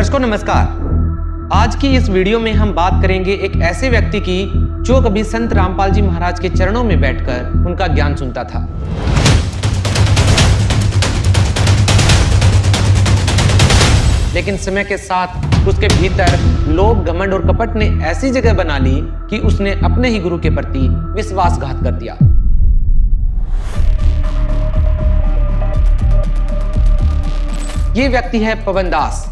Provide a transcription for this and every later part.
दर्शकों नमस्कार। आज की इस वीडियो में हम बात करेंगे एक ऐसे व्यक्ति की जो कभी संत रामपाल जी महाराज के चरणों में बैठकर उनका ज्ञान सुनता था। लेकिन समय के साथ उसके भीतर लोभ, घमंड और कपट ने ऐसी जगह बना ली कि उसने अपने ही गुरु के प्रति विश्वासघात कर दिया। ये व्यक्ति है पवन दास,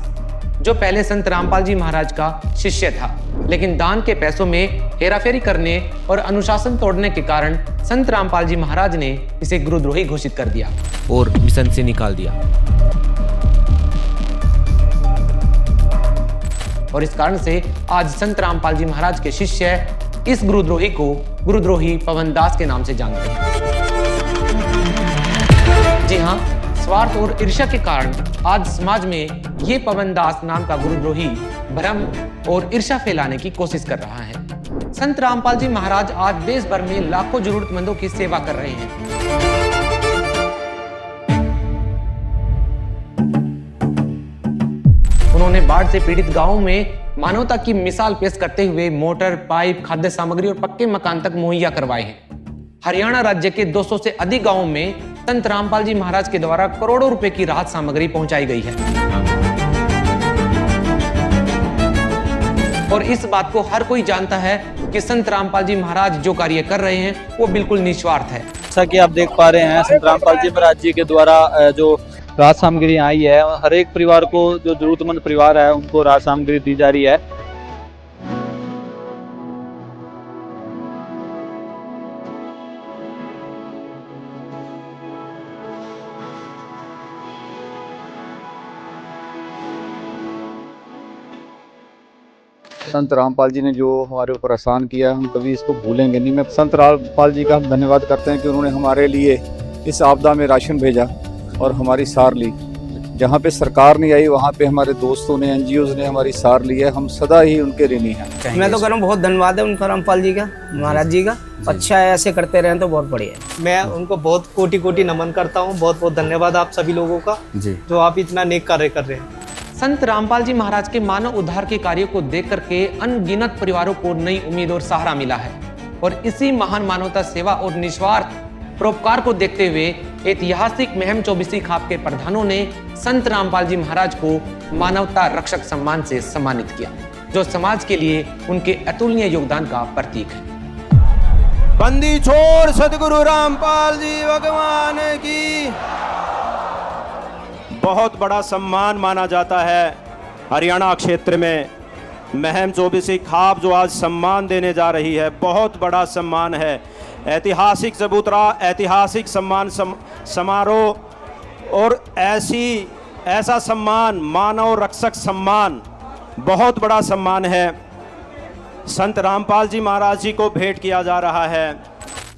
जो पहले संत रामपाल जी महाराज का शिष्य था, लेकिन दान के पैसों में हेराफेरी करने और अनुशासन तोड़ने के कारण संत रामपाल जी महाराज ने इसे गुरुद्रोही घोषित कर दिया और मिशन से निकाल दिया। और इस कारण से आज संत रामपाल जी महाराज के शिष्य इस गुरुद्रोही को गुरुद्रोही पवन दास के नाम से जानते हैं। जी हाँ, स्वार्थ और ईर्ष्या के कारण आज समाज में ये पवन दास नाम का गुरुद्रोही भ्रम और ईर्ष्या फैलाने की कोशिश कर रहा है। संत रामपाल जी महाराज आज देश भर में लाखों जरूरतमंदों की सेवा कर रहे हैं। उन्होंने बाढ़ से पीड़ित गांवों में मानवता की मिसाल पेश करते हुए मोटर, पाइप, खाद्य सामग्री और पक्के मकान तक मुहैया करवाए हैं। हरियाणा राज्य के 200 से अधिक गांवों में संत रामपाल जी महाराज के द्वारा करोड़ों रुपए की राहत सामग्री पहुंचाई गई है। और इस बात को हर कोई जानता है कि संत रामपाल जी महाराज जो कार्य कर रहे हैं वो बिल्कुल निस्वार्थ है। जैसा कि आप देख पा रहे हैं, संत रामपाल जी महाराज जी के द्वारा जो राहत सामग्री आई है, हर एक परिवार को, जो जरूरतमंद परिवार है, उनको राहत सामग्री दी जा रही है। संत रामपाल जी ने जो हमारे ऊपर एहसान किया, हम कभी इसको भूलेंगे नहीं। मैं संत रामपाल जी का हम धन्यवाद करते हैं कि उन्होंने हमारे लिए इस आपदा में राशन भेजा और हमारी सार ली। जहाँ पे सरकार नहीं आई, वहाँ पे हमारे दोस्तों ने, एनजीओज ने हमारी सार ली है। हम सदा ही उनके ऋणी हैं। मैं तो कह रहा हूँ बहुत धन्यवाद है उनका, रामपाल जी का, महाराज जी का। अच्छा है, ऐसे करते रहें तो बहुत बढ़िया है। मैं उनको बहुत कोटि कोटि नमन करता हूँ। बहुत बहुत धन्यवाद आप सभी लोगों का जी, जो आप इतना नेक कार्य कर रहे हैं। संत रामपाल जी महाराज के मानव उद्धार के कार्यों को देख करके अनगिनत परिवारों को नई उम्मीद और सहारा मिला है। और इसी महान मानवता सेवा और निस्वार्थ परोपकार को देखते हुए ऐतिहासिक महम चौबीसी खाप के प्रधानों ने संत रामपाल जी महाराज को मानवता रक्षक सम्मान से सम्मानित किया, जो समाज के लिए उनके अतुलनीय योगदान का प्रतीक है। बंदी छोड़ सदगुरु रामपाल जी भगवान की। बहुत बड़ा सम्मान माना जाता है हरियाणा क्षेत्र में। महम चौबीसी खाप जो आज सम्मान देने जा रही है, बहुत बड़ा सम्मान है। ऐतिहासिक चबूतरा, ऐतिहासिक सम्मान समारोह और ऐसा सम्मान, मानव रक्षक सम्मान, बहुत बड़ा सम्मान है, संत रामपाल जी महाराज जी को भेंट किया जा रहा है।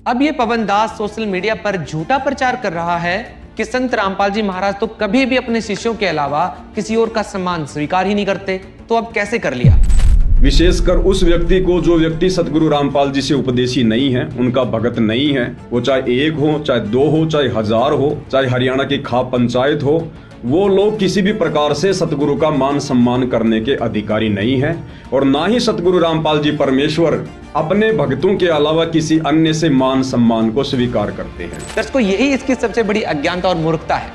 अब ये पवन दास सोशल मीडिया पर झूठा प्रचार कर रहा है कि संत रामपाल जी महाराज तो कभी भी अपने शिष्यों के अलावा किसी और का सम्मान स्वीकार ही नहीं करते, तो अब कैसे कर लिया। विशेषकर उस व्यक्ति को जो व्यक्ति सतगुरु रामपाल जी से उपदेशी नहीं है, उनका भगत नहीं है, वो चाहे एक हो, चाहे दो हो, चाहे हजार हो, चाहे हरियाणा की खाप पंचायत हो, वो लोग किसी भी प्रकार से सतगुरु का मान सम्मान करने के अधिकारी नहीं है। और ना ही सतगुरु रामपाल जी परमेश्वर अपने भक्तों के अलावा किसी अन्य से मान सम्मान को स्वीकार करते हैं। दर्शकों, यही इसकी सबसे बड़ी अज्ञानता और मूर्खता है।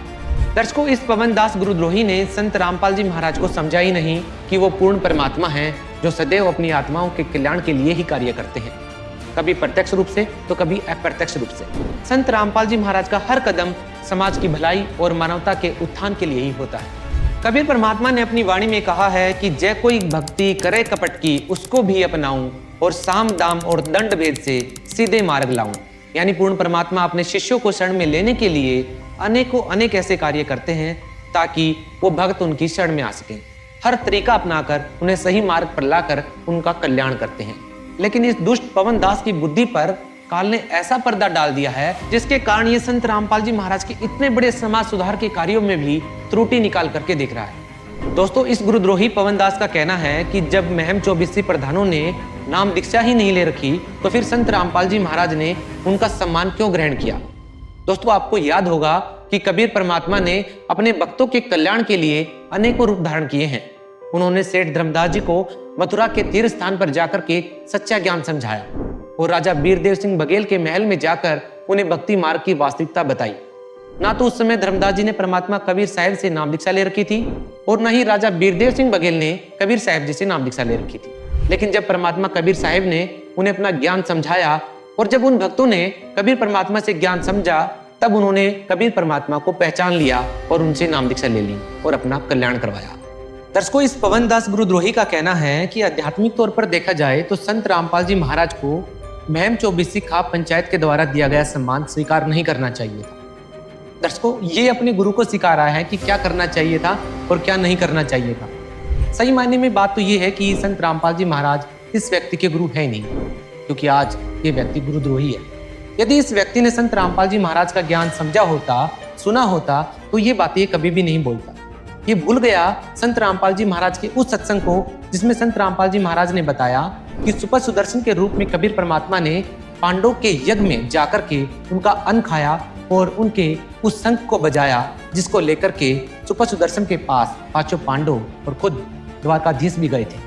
दर्शकों, इस पवन दास गुरुद्रोही ने संत रामपाल जी महाराज को समझा ही नहीं कि वो पूर्ण परमात्मा हैं, जो सदैव अपनी आत्माओं के कल्याण के लिए ही कार्य करते हैं, कभी प्रत्यक्ष रूप से तो कभी अप्रत्यक्ष रूप से। संत रामपाल जी महाराज का हर कदम समाज की भलाई और मानवता के उत्थान के लिए ही होता है। कबीर परमात्मा ने अपनी वाणी में कहा है कि जय कोई भक्ति करे कपट की, उसको भी अपनाऊं और साम दाम और दंड भेद से सीधे मार्ग लाऊं। यानी पूर्ण परमात्मा अपने शिष्यों को शरण में लेने के लिए अनेक ऐसे कार्य करते हैं ताकि वो भक्त उनकी शरण में आ सकें। हर तरीका अपनाकर उन्हें सही मार्ग पर लाकर उनका कल्याण करते हैं। लेकिन इस दुष्ट पवन दास की बुद्धि पर काल ने ऐसा पर्दा डाल दिया है, जिसके कारण ये संत रामपाल जी महाराज के इतने बड़े समाज सुधार के कार्यों में भी त्रुटि निकाल करके देख रहा है। दोस्तों, इस गुरुद्रोही पवन दास का कहना है कि जब महम चौबीसी प्रधानों ने नाम दीक्षा ही नहीं ले रखी, तो फिर संत रामपाल जी महाराज ने उनका सम्मान क्यों ग्रहण किया। दोस्तों, आपको याद होगा कि कबीर परमात्मा ने अपने भक्तों के कल्याण के लिए अनेकों रूप धारण किए हैं। उन्होंने सेठ धर्मदास जी को मथुरा के तीर्थ स्थान पर जाकर के सच्चा ज्ञान समझाया और राजा बीरदेव सिंह बघेल के महल में जाकर उन्हें भक्ति मार्ग की वास्तविकता बताई। ना तो उस समय धर्मदास जी ने परमात्मा कबीर साहब से नाम दीक्षा ले रखी थी और न ही राजा बीरदेव सिंह बघेल ने कबीर साहब जी से नाम दीक्षा ले रखी थी। लेकिन जब परमात्मा कबीर साहब ने उन्हें अपना ज्ञान समझाया और जब उन भक्तों ने कबीर परमात्मा से ज्ञान समझा, तब उन्होंने कबीर परमात्मा को पहचान लिया और उनसे नाम दीक्षा ले ली और अपना कल्याण करवाया। दर्शकों, इस पवन दास गुरुद्रोही का कहना है कि आध्यात्मिक तौर पर देखा जाए तो संत रामपाल जी महाराज को महम चौबीसी खाप पंचायत के द्वारा दिया गया सम्मान स्वीकार नहीं करना चाहिए था। दर्शकों, ये अपने गुरु को सिखा रहा है कि क्या करना चाहिए था और क्या नहीं करना चाहिए था। सही मायने में बात तो ये है कि संत रामपाल जी महाराज इस व्यक्ति के गुरु है ही नहीं, क्योंकि आज ये व्यक्ति गुरुद्रोही है। यदि इस व्यक्ति ने संत रामपाल जी महाराज का ज्ञान समझा होता, सुना होता, तो ये बातें कभी भी नहीं बोलता। ये भूल गया संत रामपाल जी महाराज के उस सत्संग को जिसमें संत रामपाल जी महाराज ने बताया कि सुपर सुदर्शन के रूप में कबीर परमात्मा ने पांडवों के यज्ञ में जाकर के उनका अन्न खाया और उनके उस शंख को बजाया, जिसको लेकर के सुपर सुदर्शन के पास पांचों पांडव और खुद द्वारकाधीश भी गए थे।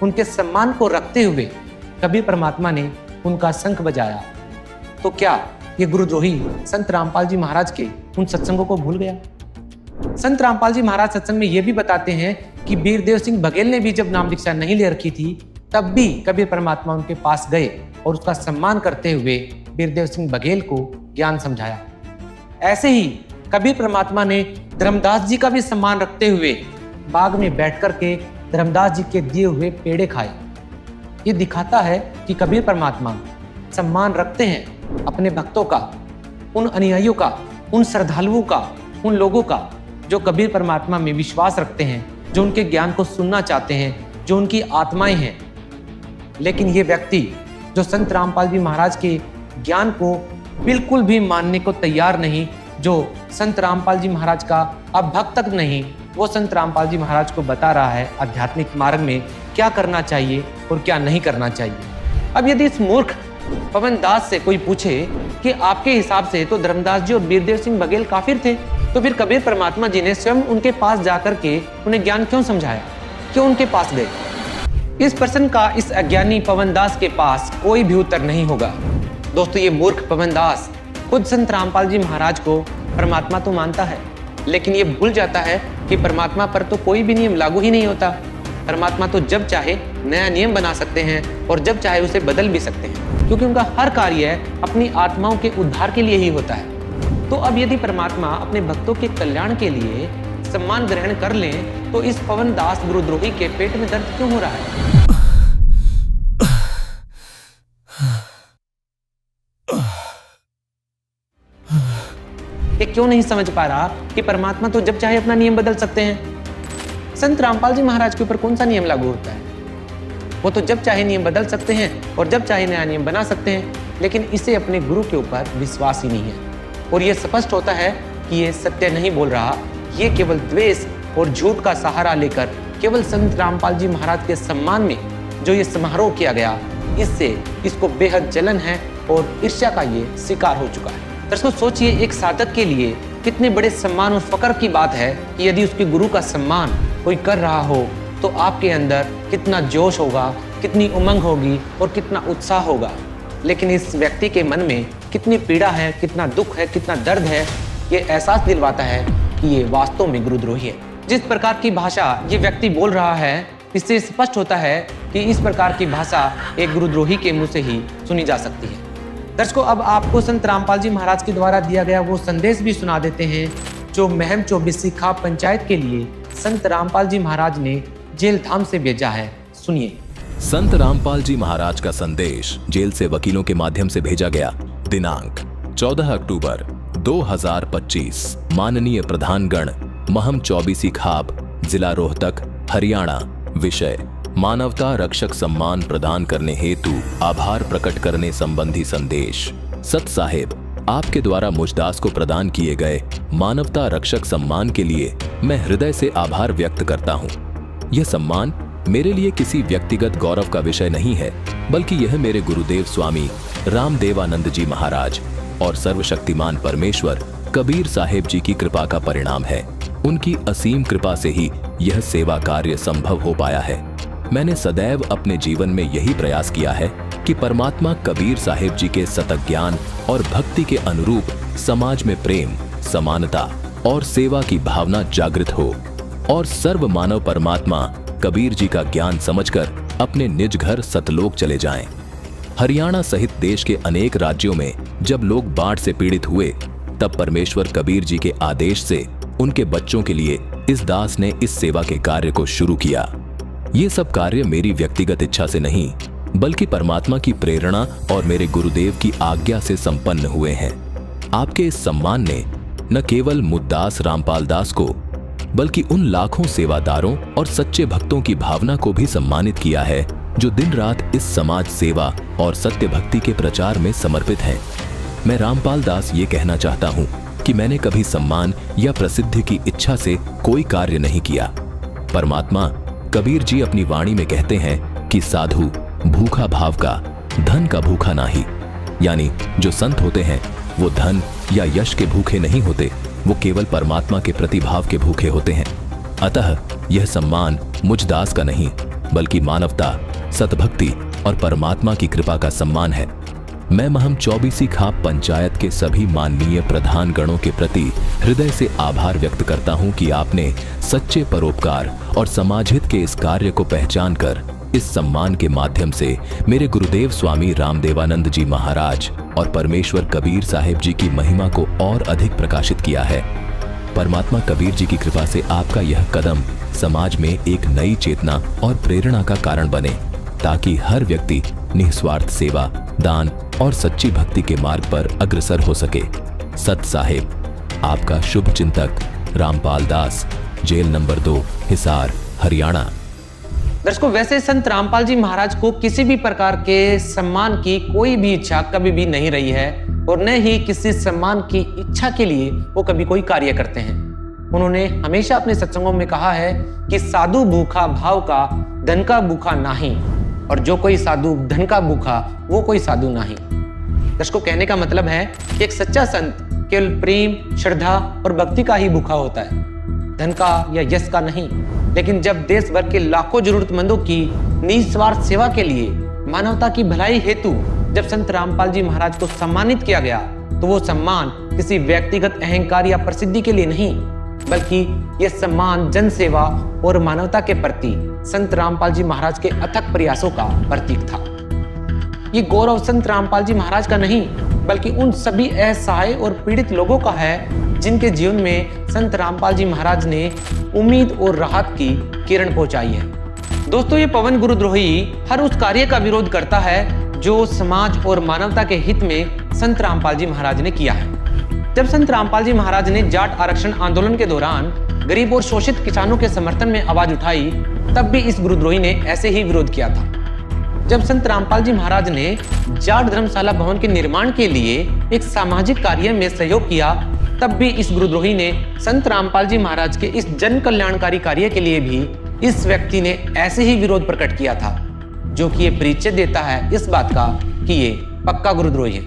उनके सम्मान को रखते हुए कबीर परमात्मा ने उनका शंख बजाया। तो क्या ये गुरुद्रोही संत रामपाल जी महाराज के उन सत्संगों को भूल गया? संत रामपाल जी महाराज सत्संग में ये भी बताते हैं कि बीरदेव सिंह बघेल ने भी जब नाम दीक्षा नहीं ले रखी थी, तब भी कबीर परमात्मा उनके पास गए और उसका सम्मान करते हुए बीरदेव सिंह बघेल को ज्ञान समझाया। ऐसे ही कबीर परमात्मा ने धर्मदास जी का भी सम्मान रखते हुए बाग में बैठ करके धर्मदास जी के दिए हुए पेड़े खाए। ये दिखाता है कि कबीर परमात्मा सम्मान रखते हैं अपने भक्तों का, उन अनुयायियों का, उन श्रद्धालुओं का, उन लोगों का जो कबीर परमात्मा में विश्वास रखते हैं, जो उनके ज्ञान को सुनना चाहते हैं, जो उनकी आत्माएं हैं। लेकिन ये व्यक्ति जो संत रामपाल जी महाराज के ज्ञान को बिल्कुल भी मानने को तैयार नहीं, जो संत रामपाल जी महाराज का अब भक्त तक नहीं, वो संत रामपाल जी महाराज को बता रहा है आध्यात्मिक मार्ग में क्या करना चाहिए और क्या नहीं करना चाहिए। अब यदि इस मूर्ख पवन दास से कोई पूछे कि आपके हिसाब से तो धर्मदास जी और बीरदेव सिंह बघेल काफिर थे, तो फिर कबीर परमात्मा जी ने स्वयं उनके पास जाकर के उन्हें ज्ञान क्यों समझाया, क्यों उनके पास गए? इस प्रश्न का इस अज्ञानी पवन दास के पास कोई भी उत्तर नहीं होगा। दोस्तों, ये मूर्ख पवन दास खुद संत रामपाल जी महाराज को परमात्मा तो मानता है, लेकिन ये भूल जाता है कि परमात्मा पर तो कोई भी नियम लागू ही नहीं होता। परमात्मा तो जब चाहे नया नियम बना सकते हैं और जब चाहे उसे बदल भी सकते हैं, क्योंकि उनका हर कार्य अपनी आत्माओं के उद्धार के लिए ही होता है। तो अब यदि परमात्मा अपने भक्तों के कल्याण के लिए सम्मान ग्रहण कर लें, तो इस पवन दास गुरुद्रोही के पेट में दर्द क्यों हो रहा है? ये क्यों नहीं समझ पा रहा कि परमात्मा तो जब चाहे अपना नियम बदल सकते हैं? संत रामपाल जी महाराज के ऊपर कौन सा नियम लागू होता है? वो तो जब चाहे नियम बदल सकते हैं और जब चाहे नया नियम बना सकते हैं, लेकिन इसे अपने गुरु के ऊपर विश्वास ही नहीं है। और ये स्पष्ट होता है कि ये सत्य नहीं बोल रहा, ये केवल द्वेष और झूठ का सहारा लेकर केवल संत रामपाल जी महाराज के सम्मान में जो ये समारोह किया गया, इससे इसको बेहद जलन है और ईर्ष्या का ये शिकार हो चुका है। दर्शकों, सोचिए एक साधक के लिए कितने बड़े सम्मान और फक्र की बात है कि यदि उसके गुरु का सम्मान कोई कर रहा हो तो आपके अंदर कितना जोश होगा, कितनी उमंग होगी और कितना उत्साह होगा। लेकिन इस व्यक्ति के मन में कितनी पीड़ा है, कितना दुख है, कितना दर्द है, ये एहसास दिलवाता है कि ये वास्तव में गुरुद्रोही है। जिस प्रकार की भाषा ये व्यक्ति बोल रहा है, इससे स्पष्ट होता है कि इस प्रकार की भाषा एक गुरुद्रोही के मुंह से ही सुनी जा सकती है। दर्शकों, अब आपको संत रामपाल जी महाराज के द्वारा दिया गया वो संदेश भी सुना देते हैं जो महम चौबीसी खाप पंचायत के लिए संत रामपाल जी महाराज ने जेल धाम से भेजा है। सुनिए। संत रामपाल जी महाराज का संदेश जेल से वकीलों के माध्यम से भेजा गया। दिनांक 14 अक्टूबर 2025। माननीय प्रधानगण, महम चौबीसी खाप, जिला रोहतक, हरियाणा। विषय: मानवता रक्षक सम्मान प्रदान करने हेतु आभार प्रकट करने संबंधी संदेश। सत साहेब, आपके द्वारा मुझदास को प्रदान किए गए मानवता रक्षक सम्मान के लिए मैं हृदय से आभार व्यक्त करता हूँ। यह सम्मान मेरे लिए किसी व्यक्तिगत गौरव का विषय नहीं है, बल्कि यह मेरे गुरुदेव स्वामी रामदेवानंद जी महाराज और सर्वशक्तिमान परमेश्वर कबीर साहेब जी की कृपा का परिणाम है। उनकी असीम कृपा से ही यह सेवा कार्य संभव हो पाया है। मैंने सदैव अपने जीवन में यही प्रयास किया है कि परमात्मा कबीर साहिब जी के सतत ज्ञान और भक्ति के अनुरूप समाज में प्रेम, समानता और सेवा की भावना जागृत हो और सर्व मानव परमात्मा कबीर जी का ज्ञान समझकर अपने निज घर सतलोक चले जाएं। हरियाणा सहित देश के अनेक राज्यों में जब लोग बाढ़ से पीड़ित हुए, तब परमेश्वर कबीर जी के आदेश से उनके बच्चों के लिए इस दास ने इस सेवा के कार्य को शुरू किया। ये सब कार्य मेरी व्यक्तिगत इच्छा से नहीं, बल्कि परमात्मा की प्रेरणा और मेरे गुरुदेव की आज्ञा से संपन्न हुए हैं। आपके इस सम्मान ने न केवल मुद्दास रामपाल दास को, बल्कि उन लाखों सेवादारों और सच्चे भक्तों की भावना को भी सम्मानित किया है जो दिन रात इस समाज सेवा और सत्य भक्ति के प्रचार में समर्पित हैं। मैं रामपाल दास ये कहना चाहता हूँ कि मैंने कभी सम्मान या प्रसिद्धि की इच्छा से कोई कार्य नहीं किया। परमात्मा कबीर जी अपनी वाणी में कहते हैं कि साधु भूखा भाव का, धन का भूखा नाही। यानी जो संत होते हैं वो धन या यश के भूखे नहीं होते, वो केवल परमात्मा के प्रति भाव के भूखे होते हैं। अतः यह सम्मान मुझ दास का नहीं, बल्कि मानवता, सतभक्ति और परमात्मा की कृपा का सम्मान है। मैं महम 24 खाप पंचायत के सभी माननीय प्रधान गणों के प्रति हृदय से आभार व्यक्त करता हूं कि आपने सच्चे परोपकार और समाजहित के इस कार्य को पहचान कर इस सम्मान के माध्यम से मेरे गुरुदेव स्वामी रामदेवानंद जी महाराज और परमेश्वर कबीर साहिब जी की महिमा को और अधिक प्रकाशित किया है। परमात्मा कबीर जी की कृपा से आपका यह कदम समाज में एक नई चेतना और प्रेरणा का कारण बने, ताकि हर व्यक्ति निस्वार्थ सेवा, दान और सच्ची भक्ति के मार्ग पर अग्रसर हो सके। सत साहिब, आपका शुभ चिंतक रामपाल दास, जेल नंबर 2, हिसार, हरियाणा। दर्शकों, वैसे संत रामपाल जी महाराज को किसी भी प्रकार के सम्मान की कोई भी इच्छा कभी भी नहीं रही है और न ही किसी सम्मान की इच्छा के लिए वो कभी कोई कार्य करते हैं। उन्होंने हमेशा अपने सत्संगों में कहा है कि साधु भूखा भाव का, धन का भूखा नहीं, और जो कोई साधु धन का भूखा वो कोई साधु नहीं। दर्शकों, कहने का मतलब है कि एक सच्चा संत केवल प्रेम, श्रद्धा और भक्ति का ही भूखा होता है, धन का या यश का नहीं। लेकिन जब देश भर के लाखों जरूरतमंदों की निस्वार्थ सेवा के लिए, मानवता की भलाई हेतु जब संत रामपाल जी महाराज को सम्मानित किया गया, तो वो सम्मान किसी व्यक्तिगत अहंकार या प्रसिद्धि के लिए नहीं, बल्कि यह सम्मान जन सेवा और मानवता के प्रति संत रामपाल जी महाराज के अथक प्रयासों का प्रतीक था। ये गौरव संत रामपाल जी महाराज का नहीं, बल्कि उन सभी असहाय और पीड़ित लोगों का है जिनके जीवन में संत रामपाल जी महाराज ने उम्मीद और राहत की किरण पहुंचाई है। दोस्तों, ये पवन गुरुद्रोही हर उस कार्य का विरोध करता है जो समाज और मानवता के हित में संत रामपाल जी महाराज ने किया है। जब संत रामपाल जी महाराज ने जाट आरक्षण आंदोलन के दौरान गरीब और शोषित किसानों के समर्थन में आवाज उठाई, तब भी इस गुरुद्रोही ने ऐसे ही विरोध किया था। जब संत रामपाल जी महाराज ने जाट धर्मशाला भवन के निर्माण के लिए एक सामाजिक कार्य में सहयोग किया, तब भी इस गुरुद्रोही ने संत रामपाल जी महाराज के इस जन कल्याणकारी कार्य के लिए भी इस व्यक्ति ने ऐसे ही विरोध प्रकट किया था, जो कि ये परिचय देता है इस बात का कि ये पक्का गुरुद्रोही है।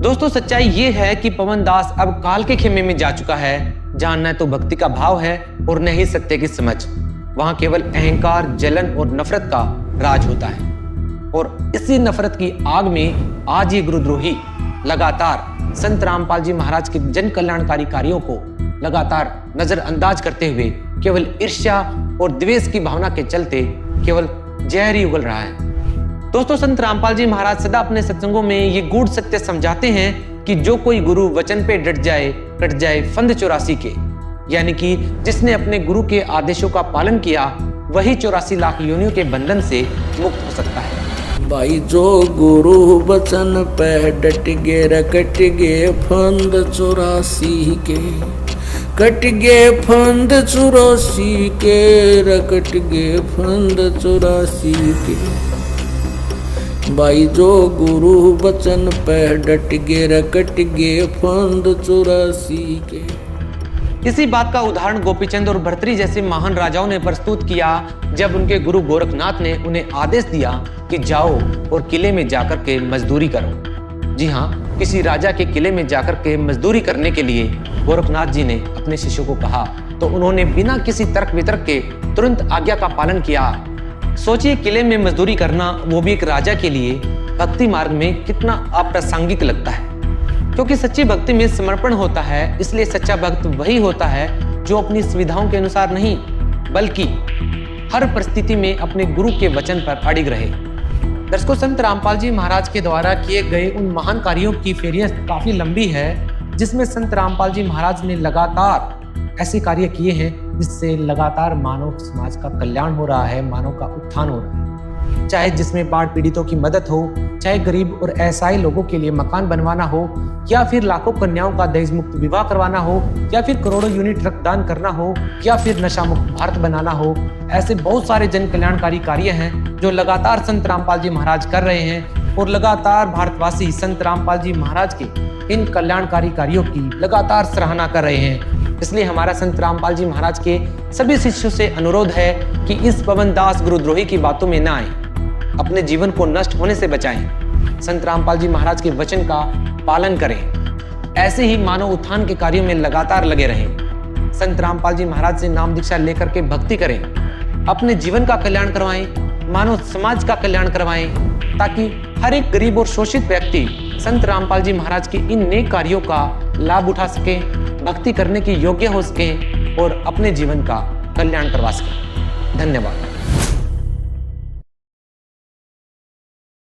दोस्तों, सच्चाई ये है कि पवन दास अब काल के खेमे में जा चुका है, जहां न तो भक्ति का भाव है और न ही सत्य की समझ। वहां केवल अहंकार, जलन और नफरत का राज होता है, और इसी नफरत की आग में आज ये गुरुद्रोही लगातार संत रामपाल जी महाराज के जन कल्याणकारी कार्यों को लगातार नजरअंदाज करते हुए केवल ईर्ष्या और द्वेष की भावना के चलते केवल जहर ही उगल रहा है। दोस्तों, संत रामपाल जी महाराज सदा अपने सत्संगों में ये गूढ़ सत्य समझाते हैं कि जो कोई गुरु वचन पे डट जाए, कट जाए फंद 84 के, यानी कि जिसने अपने गुरु के आदेशों का पालन किया, वही 84 लाख योनियों के बंधन से मुक्त हो सकता है। भाई जो गुरु वचन पे डट गे रकट गे फंद 84 के, कट गे फंद 84 के, रकट गे फंद 84 के। भाई जो गुरु वचन पे डट गे रकट गे फंद 84 के। इसी बात का उदाहरण गोपीचंद और भर्तृहरि जैसे महान राजाओं ने प्रस्तुत किया, जब उनके गुरु गोरखनाथ ने उन्हें आदेश दिया कि जाओ और किले में जाकर के मजदूरी करो। जी हाँ, किसी राजा के किले में जाकर के मजदूरी करने के लिए गोरखनाथ जी ने अपने शिष्यों को कहा तो उन्होंने बिना किसी तर्क वितर्क के तुरंत आज्ञा का पालन किया। सोचिए, किले में मजदूरी करना, वो भी एक राजा के लिए, भक्ति मार्ग में कितना अप्रासंगिक लगता है। क्योंकि सच्ची भक्ति में समर्पण होता है, इसलिए सच्चा भक्त वही होता है जो अपनी सुविधाओं के अनुसार नहीं बल्कि हर परिस्थिति में अपने गुरु के वचन पर अडिग रहे। दर्शकों, संत रामपाल जी महाराज के द्वारा किए गए उन महान कार्यों की फेहरिस्त काफी लंबी है, जिसमें संत रामपाल जी महाराज ने लगातार ऐसे कार्य किए हैं जिससे लगातार मानव समाज का कल्याण हो रहा है, मानव का उत्थान हो रहा है। चाहे जिसमें बाढ़ पीड़ितों की मदद हो, चाहे गरीब और असहाय लोगों के लिए मकान बनवाना हो, या फिर लाखों कन्याओं का दहेज मुक्त विवाह करवाना हो, या फिर करोड़ों यूनिट रक्तदान करना हो, या फिर नशा मुक्त भारत बनाना हो, ऐसे बहुत सारे जन कल्याणकारी कार्य हैं जो लगातार संत रामपाल जी महाराज कर रहे हैं। और लगातार भारतवासी संत रामपाल जी महाराज के इन कल्याणकारी कार्यों की लगातार सराहना कर रहे हैं। इसलिए हमारा संत रामपाल जी महाराज के सभी शिष्यों से अनुरोध है कि इस पवन दास गुरुद्रोही की बातों में ना आए, अपने जीवन को नष्ट होने से बचाएं, संत रामपाल जी महाराज के वचन का पालन करें, ऐसे ही मानव उत्थान के कार्यों में लगातार लगे रहें। संत रामपाल जी महाराज से नाम दीक्षा लेकर के भक्ति करें, अपने जीवन का कल्याण करवाएं, मानव समाज का कल्याण करवाएं, ताकि हर एक गरीब और शोषित व्यक्ति संत रामपाल जी महाराज के इन नेक कार्यों का लाभ उठा सके, भक्ति करने के योग्य हो सके और अपने जीवन का कल्याण करवा सके। धन्यवाद।